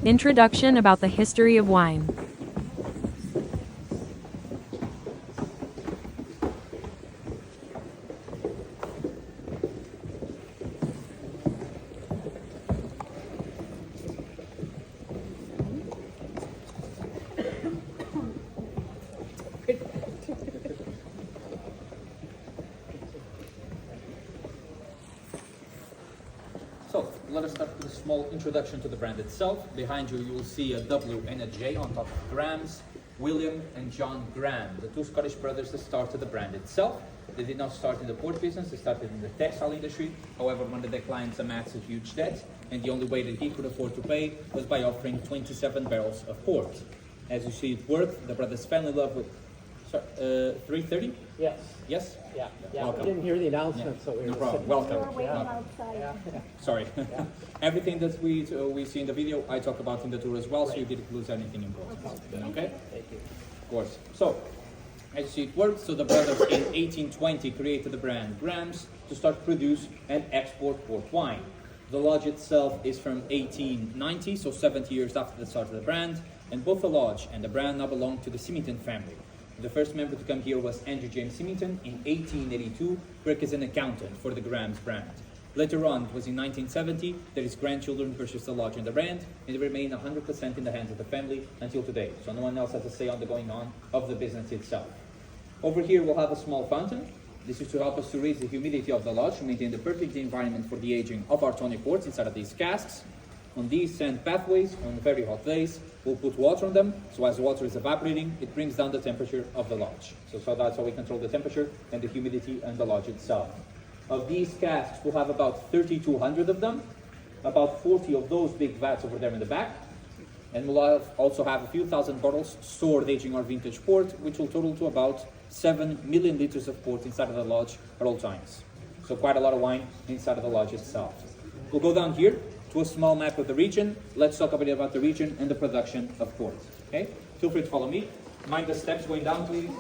Introduction about the history of wine. So, let us start with a small introduction to the brand itself. Behind you, you will see a W and a J on top of Grams, William and John Graham, the two Scottish brothers that started the brand itself. They did not start in the port business, they started in the textile industry. However, one of their clients amassed a huge debt, and the only way that he could afford to pay was by offering 27 barrels of port. As you see it work, the brothers fell in love with 330? Yes. Yes? Yeah. Welcome. We didn't hear the announcement, Yeah. so we No were problem. sitting- Welcome. We were waiting Welcome. outside. Sorry. Everything that we see in the video, I talk about in the tour as well, so you didn't lose anything important. Okay? Thank you. Of course. So, as you see it works, so the brothers in 1820 created the brand Grams to start produce and export port wine. The lodge itself is from 1890, so 70 years after the start of the brand, and both the lodge and the brand now belong to the Symington family. The first member to come here was Andrew James Symington in 1882, working as an accountant for the Grams brand. Later on, it was in 1970 that his grandchildren purchased the lodge and the brand, and they remain 100% in the hands of the family until today. So no one else has a say on the going on of the business itself. Over here, we'll have a small fountain. This is to help us to raise the humidity of the lodge to maintain the perfect environment for the aging of our tonic ports inside of these casks. On these sand pathways, on very hot days, we'll put water on them, so as the water is evaporating, it brings down the temperature of the lodge. So that's how we control the temperature and the humidity and the lodge itself. Of these casks, we'll have about 3,200 of them, about 40 of those big vats over there in the back, and we'll also have a few thousand bottles stored aging our vintage port, which will total to about 7 million liters of port inside of the lodge at all times. So quite a lot of wine inside of the lodge itself. We'll go down here to a small map of the region. Let's talk a bit about the region and the production of port. Okay? Feel free to follow me. Mind the steps going down, please.